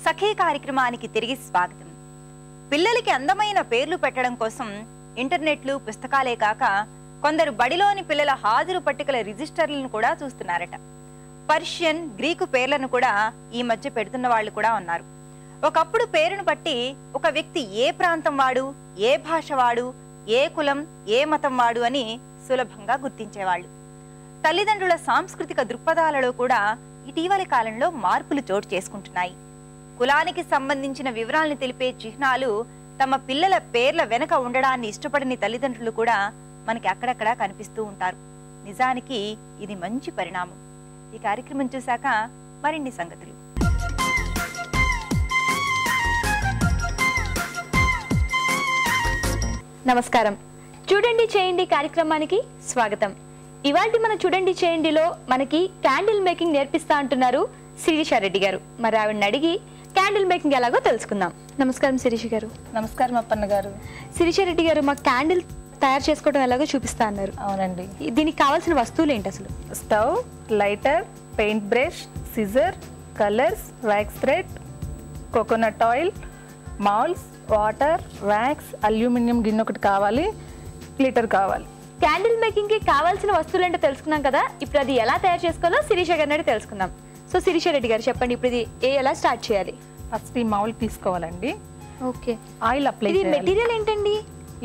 సఖీ కార్యక్రమానికి తిరిగి స్వాగతం. పిల్లలకి అందమైన పేర్లు పెట్టడం కోసం ఇంటర్నెట్లు పుస్తకాలే కాక కొందరు బడిలోని పిల్లల హాజరు పట్టికల రిజిస్టర్లను కూడా చూస్తున్నారట. పర్షియన్, గ్రీకు పేర్లను కూడా ఈ మధ్య పెడుతున్న వాళ్ళు కూడా ఉన్నారు. ఒకప్పుడు పేరును బట్టి ఒక వ్యక్తి ఏ ప్రాంతం వాడు, ఏ భాష వాడు, ఏ కులం, ఏ మతం వాడు అని సులభంగా గుర్తించేవాళ్ళు. తల్లిదండ్రుల సాంస్కృతిక దృక్పథాలలో కూడా ఇటీవలి కాలంలో మార్పులు చోటు చేసుకుంటున్నాయి. కులానికి సంబంధించిన వివరాలను తెలిపే చిహ్నాలు తమ పిల్లల పేర్ల వెనక ఉండడాన్ని ఇష్టపడని తల్లిదండ్రులు కూడా మనకి అక్కడక్కడా కనిపిస్తూ ఉంటారు. నిజానికి ఇది మంచి పరిణామం. ఈ కార్యక్రమం చూశాక మరిన్ని సంగతులు. నమస్కారం. చూడండి చేయండి కార్యక్రమానికి స్వాగతం. ఇవాల్టి మన చూడండి చేయండిలో మనకి క్యాండిల్ మేకింగ్ నేర్పిస్తా అంటున్నారు శిరీష రెడ్డి గారు. మరి ఆవిడని అడిగి క్యాండిల్ మేకింగ్ ఎలాగో తెలుసుకుందాం. నమస్కారం శిరీష గారు. నమస్కారం అప్పన్న గారు. శిరీష రెడ్డి గారు, మా క్యాండిల్ తయారు చేసుకోవడం ఎలాగో చూపిస్తా అన్నారు. అవునండి. దీనికి కావాల్సిన వస్తువులు ఏంటి అసలు? Stove, lighter, paint brush, scissor, colours, wax thread, coconut oil, moulds, water, wax, aluminium గిన్నె ఒకటి కావాలి, గ్లిటర్ కావాలి. క్యాండిల్ మేకింగ్ కి కావాల్సిన వస్తువులు అంటే తెలుసుకున్నాం కదా. ఇప్పుడు అది ఎలా తయారు చేసుకోవాలో శిరీష గారిని అడిగి తెలుసుకుందాం. సో శిరీష రెడ్డి గారు చెప్పండి, ఇప్పుడు ఇది ఎలా స్టార్ట్ చేయాలి? ఫస్ట్ ఈ మౌల్ తీసుకోవాలండి. ఓకే. ఆయిల్ అప్లై చేయాలి. మెటీరియల్ ఏంటండి?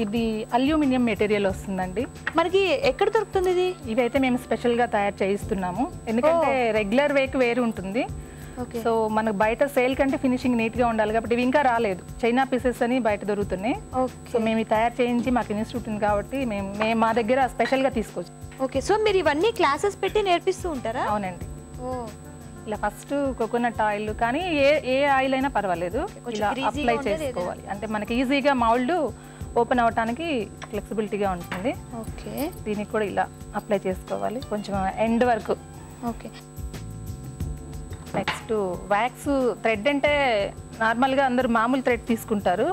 ఇది అల్యూమినియం మెటీరియల్ వస్తుందండి. మనకి ఎక్కడ దొరుకుతుంది ఇది? ఇవైతే మేము స్పెషల్ గా తయారు చేయిస్తున్నాము, ఎందుకంటే రెగ్యులర్ వేక్ వేరు ఉంటుంది. సో మనకు బయట సేల్ కంటే ఫినిషింగ్ నీట్ గా ఉండాలి కాబట్టి ఇవి ఇంకా రాలేదు. చైనా పీసెస్ అని బయట దొరుకుతున్నాయి. సో మేము తయారు చేయించి, మాకు ఇన్స్టిట్యూట్ ఉంది కాబట్టి మేము మా దగ్గర స్పెషల్ గా తీసుకోవచ్చు. ఓకే. సో మీరు ఇవన్నీ క్లాసెస్ పెట్టి నేర్పిస్తూ ఉంటారా? అవునండి. ఇలా ఫస్ట్ కోకోనట్ ఆయిల్ కానీ ఏ ఆయిల్ అయినా పర్వాలేదు, ఇలా అప్లై చేసుకోవాలి. అంటే మనకి ఈజీగా మౌల్డ్ ఓపెన్ అవ్వడానికి ఫ్లెక్సిబిలిటీగా ఉంటుంది. ఓకే. దీనికి కూడా ఇలా అప్లై చేసుకోవాలి కొంచెం ఎండ్ వరకు. ఓకే. నెక్స్ట్ వ్యాక్స్ థ్రెడ్ అంటే నార్మల్గా అందరూ మామూలు థ్రెడ్ తీసుకుంటారు.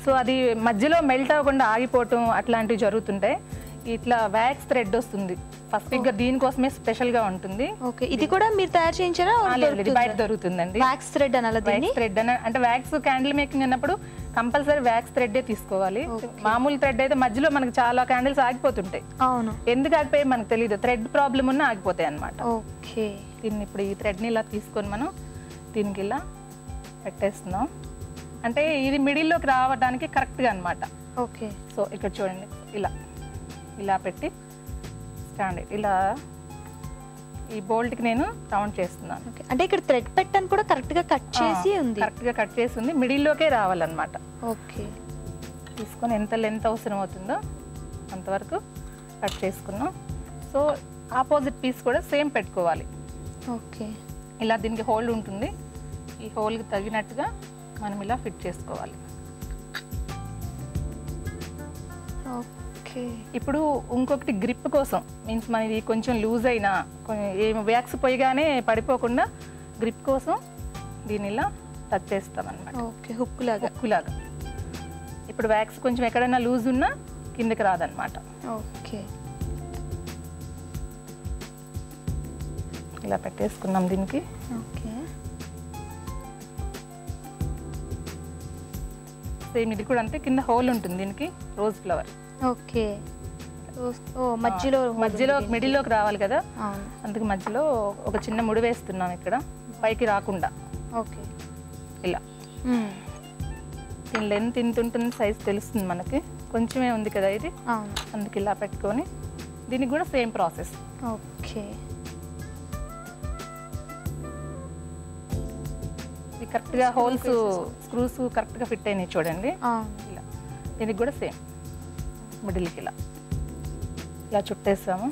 సో అది మధ్యలో మెల్ట్ అవ్వకుండా ఆగిపోవటం అట్లాంటివి జరుగుతుంటాయి. ఇట్లా వ్యాక్స్ థ్రెడ్ వస్తుంది ఫస్ట్. ఇంకా దీనికోసమే స్పెషల్ గా ఉంటుంది. ఓకే. ఇది కూడా మీరు తయారు చేయించారా? బయట దొరుకుతుందండి. వ్యాక్స్ థ్రెడ్ అనాలి. థ్రెడ్ అంటే వ్యాక్స్ క్యాండిల్ మేకింగ్ అన్నప్పుడు కంపల్సరీ వ్యాక్స్ థ్రెడ్ తీసుకోవాలి. మామూలు థ్రెడ్ అయితే మధ్యలో మనకి చాలా క్యాండిల్స్ ఆగిపోతుంటాయి. అవును. ఎందుకు ఆగిపోయి మనకు తెలియదు, థ్రెడ్ ప్రాబ్లం ఉన్నా ఆగిపోతాయి అన్నమాట. ఓకే. దీన్ని ఇప్పుడు ఈ థ్రెడ్ని ఇలా తీసుకొని మనం దీనికి ఇలా పెట్టేస్తున్నాం. అంటే ఇది మిడిల్లోకి రావడానికి కరెక్ట్గా అనమాట. ఓకే. సో ఇక్కడ చూడండి, ఇలా పెట్టి స్టాండ్ ఇలా ఈ బోల్ట్కి నేను రౌండ్ చేస్తున్నాను. అంటే ఇక్కడ థ్రెడ్ పెట్టని కూడా కరెక్ట్గా కట్ చేసి ఉంది. కరెక్ట్గా కట్ చేసి ఉంది, మిడిల్లోకే రావాలన్నమాట. ఓకే. తీసుకొని ఎంత లెంత్ అవసరం అవుతుందో అంతవరకు కట్ చేసుకున్నాం. సో ఆపోజిట్ పీస్ కూడా సేమ్ పెట్టుకోవాలి. ఓకే. ఇలా దీనికి హోల్ ఉంటుంది, ఈ హోల్కి తగినట్టుగా మనం ఇలా ఫిట్ చేసుకోవాలి. ఇప్పుడు ఇంకొకటి గ్రిప్ కోసం, మీన్స్ మనది కొంచెం లూజ్ అయినా వ్యాక్స్ పోయిగానే పడిపోకుండా గ్రిప్ కోసం దీన్ని ఇలా టచ్ చేస్తాం అన్నమాట. ఓకే. హుక్కులాగా. ఇప్పుడు వ్యాక్స్ కొంచెం ఎక్కడైనా లూజ్ ఉన్నా కిందకి రాదనమాట. ఓకే. ఇలా పెట్టేసుకున్నాం దీనికి. ఓకే. సేమ్ ఇది కూడా అంతే, కింద హోల్ ఉంటుంది దీనికి, రోజ్ ఫ్లవర్. ఓకే. మధ్యలో మిడిల్లోకి రావాలి కదా, అందుకు మధ్యలో ఒక చిన్న ముడి వేస్తున్నాం ఇక్కడ, పైకి రాకుండా. ఓకే. ఇలా దీని లెంత్ ఇంత ఉంటుంది, సైజ్ తెలుస్తుంది మనకి, కొంచెమే ఉంది కదా ఇది, అందుకు ఇలా పెట్టుకొని దీనికి కూడా సేమ్ ప్రాసెస్. ఓకే. కరెక్ట్గా హోల్స్ స్క్రూస్ కరెక్ట్గా ఫిట్ అయినాయి చూడండి. ఇలా దీనికి కూడా సేమ్ మిడిల్కి ఇలా చుట్టేసాము.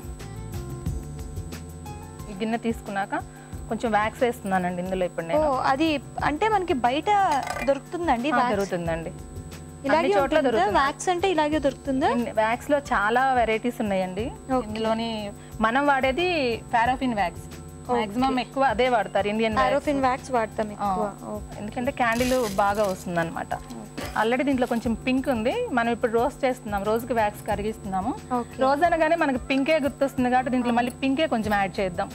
ఈ గిన్నె తీసుకున్నాక కొంచెం వ్యాక్స్ వేస్తున్నానండి ఇందులో. ఇప్పుడు నేను అది అంటే మనకి బయట దొరుకుతుందండి? దొరుకుతుందండి, ఇలాగే చోట్ల దొరుకుతుంది. వ్యాక్స్ అంటే ఇలాగే దొరుకుతుందా? వ్యాక్స్ లో చాలా వెరైటీస్ ఉన్నాయండి. ఇందులోని మనం వాడేది పారాఫిన్ వ్యాక్స్, మాక్సిమం ఎక్కువ అదే వాడతారు, ఇండియన్ పారాఫిన్ వ్యాక్స్ వాడతాం ఎక్కువ, ఎందుకంటే క్యాండిల్ బాగా వస్తుంది అనమాట. ఆల్రెడీ దీంట్లో కొంచెం పింక్ ఉంది, మనం ఇప్పుడు రోజ్ చేస్తున్నాం, రోజుకి వ్యాక్స్ కరిగిస్తున్నాము. రోజ్ అనగానే మనకి పింకే గుర్తొస్తుంది కాబట్టి దీంట్లో మళ్ళీ పింకే కొంచెం యాడ్ చేద్దాం.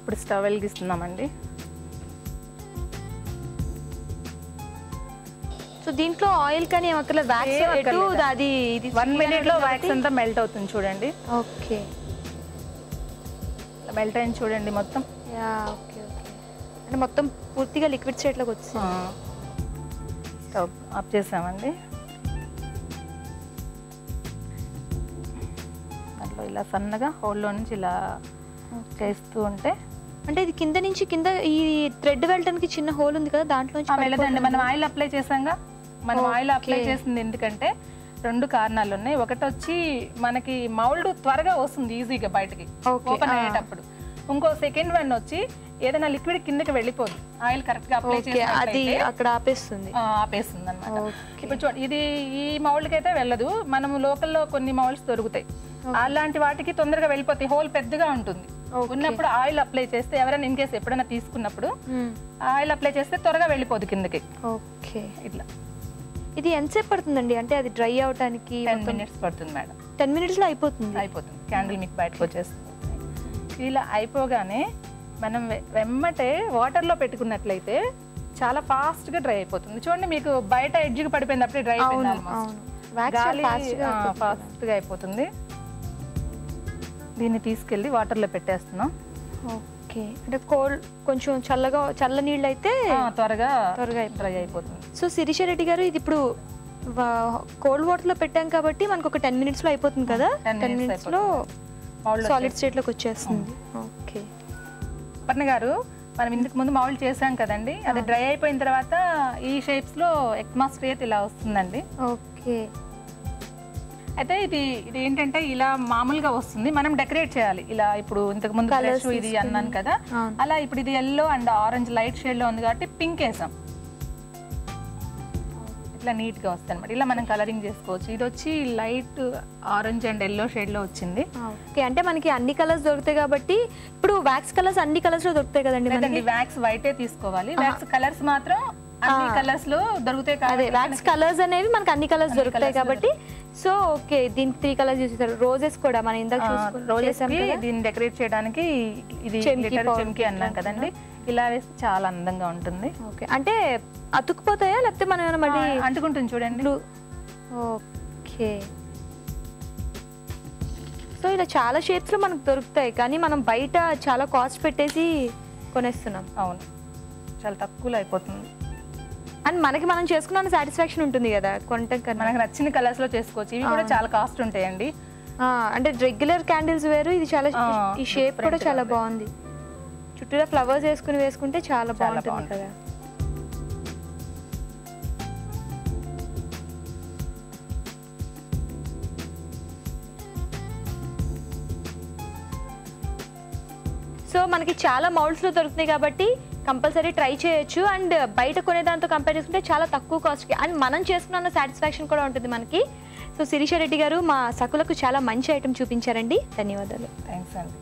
ఇప్పుడు స్టవ్ వెలిగిస్తున్నామండి. సో దీంట్లో ఆయిల్ కానీ ఏమక్కర్లేదు, వ్యాక్స్ ఎటు అది 1 minute లో వ్యాక్స్ అంతా మెల్ట్ అవుతుంది చూడండి. ఓకే, మెల్ట్ అయింది చూడండి మొత్తం. యా ఓకే ఓకే, అంటే మొత్తం పూర్తిగా లిక్విడ్ స్టేట్లోకి వచ్చింది. స్టవ్ ఆఫ్ చేసామండి. దాంట్లో ఇలా సన్నగా హోల్లో నుంచి ఇలా చేస్తూ ఉంటే, అంటే ఇది కింద నుంచి కింద ఈ థ్రెడ్ వెళ్ళడానికి చిన్న హోల్ ఉంది కదా, దాంట్లో వెళ్ళదండి. మనం ఆయిల్ అప్లై చేసాంగా, మనం ఆయిల్ అప్లై చేసింది ఎందుకంటే 2 కారణాలు ఉన్నాయి. ఒకటి వచ్చి మనకి మౌల్డ్ త్వరగా వస్తుంది ఈజీగా బయటకి ఓపెన్ అయ్యేటప్పుడు. ఇంకో సెకండ్ వన్ వచ్చి ఏదైనా లిక్విడ్ కిందకి వెళ్ళిపోదు, ఆయిల్ కరెక్ట్ గా అప్లై చేసి అది అక్కడ ఆపేస్తుంది అన్నమాట. ఇప్పుడు చూడండి, ఇది ఈ మౌల్డ్ కి అయితే వెళ్ళదు. మనం లోకల్లో కొన్ని మౌల్డ్స్ దొరుకుతాయి, అలాంటి వాటికి తొందరగా వెళ్ళిపోతాయి, హోల్ పెద్దగా ఉంటుంది. ఉన్నప్పుడు ఆయిల్ అప్లై చేస్తే ఎవరైనా ఇన్ కేసు ఎప్పుడైనా తీసుకున్నప్పుడు ఆయిల్ అప్లై చేస్తే త్వరగా వెళ్ళిపోదు కిందకి. ఓకే, ఇట్లా. ఇది ఎంతసేపు పడుతుందండి, అంటే అది డ్రై అవడానికి? 10 minutes పడుతుంది మేడం. 10 minutes లో అయిపోతుంది. క్యాండిల్ మీకు బయటకు వచ్చేస్తుంది. ఇలా అయిపోగానే మనం వెమ్మటే వాటర్లో పెట్టుకున్నట్లయితే చాలా ఫాస్ట్ గా డ్రై అయిపోతుంది. చూడండి, మీకు బయట ఎడ్జ్కి పడిపోయింది, అప్పుడే డ్రై అయిపోయింది, గాలి ఫాస్ట్ గా అయిపోతుంది. దీన్ని తీసుకెళ్ళి వాటర్లో పెట్టేస్తున్నాం. ఓకే, అంటే కొంచెం చల్ల నీళ్ళు అయితే త్వరగా డ్రై అయిపోతుంది. సో శిరీష రెడ్డి గారు, ఇది ఇప్పుడు కోల్డ్ వాటర్ లో పెట్టాం కాబట్టి మనకు ఒక 10 minutes లో అయిపోతుంది కదా. 10 minutes లో సాలిడ్ స్టేట్ లోకి వచ్చేస్తుంది. ఓకే పర్ణ గారు, మనం ఇందుకు ముందు మౌల్డ్ చేసాం కదండి, అది డ్రై అయిపోయిన తర్వాత ఈ షేప్స్ లో ఎక్మాస్ట్రేట్ ఇలా వస్తుందండి. ఓకే, అయితే ఇది ఏంటంటే ఇలా మామూలుగా వస్తుంది, మనం డెకరేట్ చేయాలి ఇలా. ఇప్పుడు ఇంతకు ముందు ఫ్రెష్ ఇది అన్నాను కదా, అలా ఇప్పుడు ఇది yellow and orange light shade లో ఉంది కాబట్టి పింక్ వేసాం, ఇట్లా నీట్ గా వస్తుంది అనమాట. ఇలా మనం కలరింగ్ చేసుకోవచ్చు. ఇది వచ్చి light orange and yellow shade లో వచ్చింది. ఓకే, అంటే మనకి అన్ని కలర్స్ దొరుకుతాయి కాబట్టి ఇప్పుడు వ్యాక్స్ కలర్స్ అన్ని కలర్స్ లో దొరుకుతాయి కదండి. వ్యాక్స్ వైటే తీసుకోవాలి, వ్యాక్స్ కలర్స్ మాత్రం అన్ని కలర్స్ లో దొరుకుతాయి. అదే వ్యాక్స్ కలర్స్ అనేవి మనకి అన్ని కలర్స్ దొరుకుతాయి కాబట్టి. సో ఓకే, దీనికి 3 కలర్స్ చూసారు. రోజెస్ కూడా మనం ఇందాక రోజెస్ దీన్ని డెకరేట్ చేయడానికి ఇది చెంకి అన్నాం కదండి, ఇలా వేస్తే చాలా అందంగా ఉంటుంది. ఓకే, అంటే అతుక్కుపోతాయా లేకపోతే మనం ఏమైనా మళ్ళీ అంటుకుంటుంది చూడండి. ఓకే, సో ఇలా చాలా షేప్స్ లో మనకు దొరుకుతాయి కానీ మనం బయట చాలా కాస్ట్ పెట్టేసి కొనేస్తున్నాం. అవును, చాలా తక్కువలో అయిపోతుంది. అండ్ మనకి మనం చేసుకున్న సాటిస్ఫాక్షన్ ఉంటుంది కదా కొనటం కన్నా. మనకు నచ్చిన కలర్స్ లో చేసుకోవచ్చు. ఇవి కూడా చాలా కాస్ట్ ఉంటాయండి. అంటే రెగ్యులర్ క్యాండిల్స్ వేరు, ఇది చాలా ఈ షేప్ కూడా చాలా బాగుంది. చుట్టూరా ఫ్లవర్స్ వేసుకుంటే చాలా బాగుంటుంది కదా. సో మనకి చాలా మౌల్డ్స్ లో దొరుకుతాయి కాబట్టి కంపల్సరీ ట్రై చేయొచ్చు. అండ్ బయట కొనే దాంతో కంపేర్ చేసుకుంటే చాలా తక్కువ కాస్ట్కి అండ్ మనం చేసుకున్న సాటిస్ఫాక్షన్ కూడా ఉంటుంది మనకి. సో శిరీష రెడ్డి గారు మా సకులకు చాలా మంచి ఐటమ్ చూపించారండి. ధన్యవాదాలు. థ్యాంక్స్ అండి.